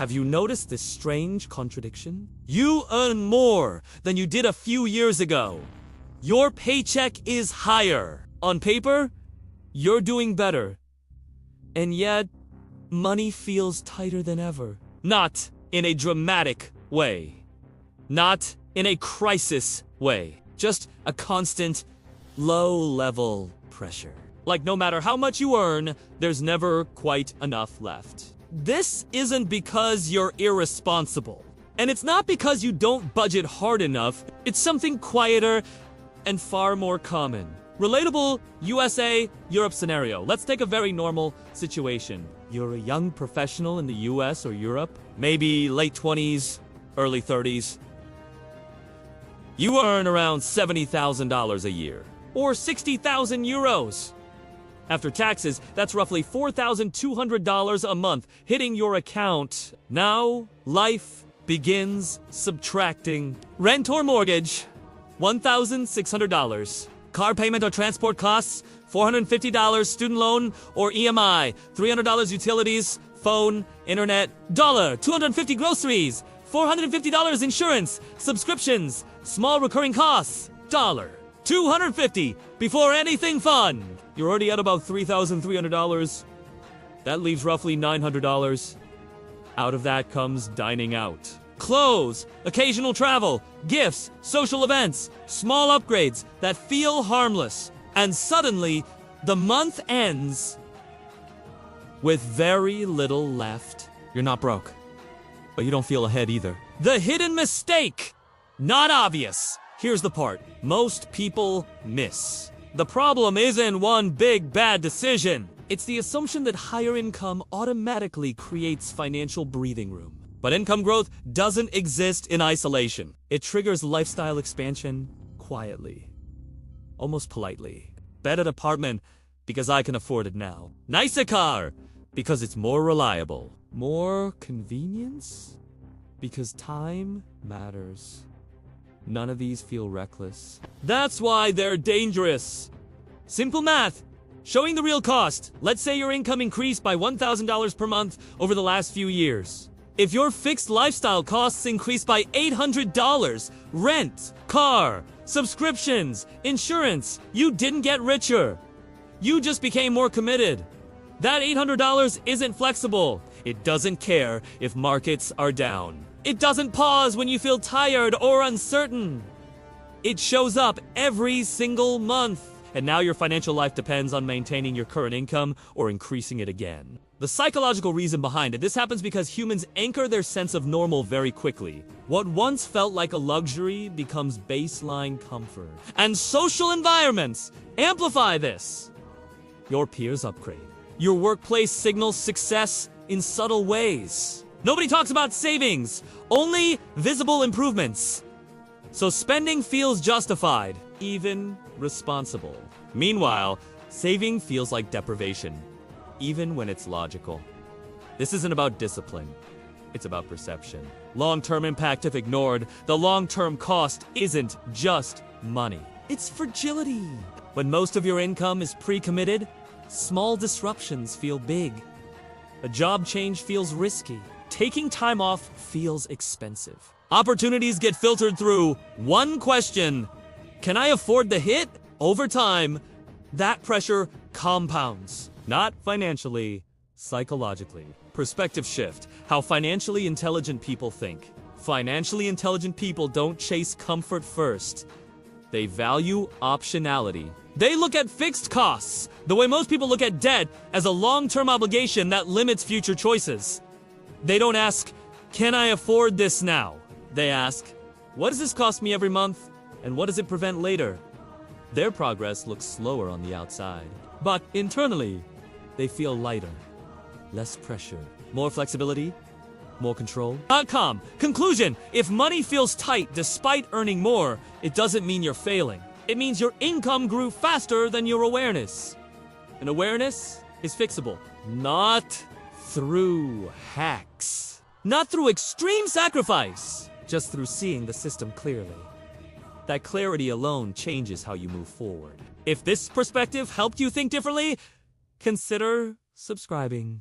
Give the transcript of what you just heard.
Have you noticed this strange contradiction? You earn more than you did a few years ago. Your paycheck is higher. On paper, you're doing better. And yet, money feels tighter than ever. Not in a dramatic way. Not in a crisis way. Just a constant, low-level pressure. Like no matter how much you earn, there's never quite enough left. This isn't because you're irresponsible. And it's not because you don't budget hard enough. It's something quieter and far more common. Relatable USA, Europe scenario. Let's take a very normal situation. You're a young professional in the US or Europe, maybe late 20s, early 30s. You earn around $70,000 a year, or 60,000 euros. After taxes, that's roughly $4,200 a month hitting your account. Now, life begins subtracting. Rent or mortgage, $1,600. Car payment or transport costs, $450. Student loan or EMI, $300 utilities, phone, internet, $250 groceries, $450 insurance, subscriptions, small recurring costs, $250 before anything fun. You're already at about $3,300. That leaves roughly $900. Out of that comes dining out. Clothes, occasional travel, gifts, social events, small upgrades that feel harmless. And suddenly, the month ends with very little left. You're not broke, but you don't feel ahead either. The hidden mistake! Not obvious. Here's the part most people miss. The problem isn't one big bad decision. It's the assumption that higher income automatically creates financial breathing room. But income growth doesn't exist in isolation. It triggers lifestyle expansion quietly, almost politely. Better apartment because I can afford it now. Nicer car because it's more reliable. More convenience because time matters. None of these feel reckless. That's why they're dangerous. Simple math. Showing the real cost. Let's say your income increased by $1,000 per month over the last few years. If your fixed lifestyle costs increased by $800, rent, car, subscriptions, insurance, you didn't get richer. You just became more committed. That $800 isn't flexible. It doesn't care if markets are down. It doesn't pause when you feel tired or uncertain. It shows up every single month. And now your financial life depends on maintaining your current income or increasing it again. The psychological reason behind it, this happens because humans anchor their sense of normal very quickly. What once felt like a luxury becomes baseline comfort. And social environments amplify this. Your peers upgrade. Your workplace signals success in subtle ways. Nobody talks about savings, only visible improvements. So spending feels justified, even responsible. Meanwhile, saving feels like deprivation, even when it's logical. This isn't about discipline, it's about perception. Long-term impact if ignored, the long-term cost isn't just money. It's fragility. When most of your income is pre-committed, small disruptions feel big. A job change feels risky. Taking time off feels expensive. Opportunities get filtered through one question: can I afford the hit? Over time, that pressure compounds. Not financially, psychologically. Perspective shift. How financially intelligent people think. Financially intelligent people don't chase comfort first. They value optionality. They look at fixed costs, the way most people look at debt as a long-term obligation that limits future choices. They don't ask, can I afford this now? They ask, what does this cost me every month? And what does it prevent later? Their progress looks slower on the outside. But internally, they feel lighter. Less pressure. More flexibility. More control. .com. Conclusion. If money feels tight despite earning more, it doesn't mean you're failing. It means your income grew faster than your awareness. And awareness is fixable. Not through hacks. Not through extreme sacrifice. Just through seeing the system clearly. That clarity alone changes how you move forward. If this perspective helped you think differently, consider subscribing.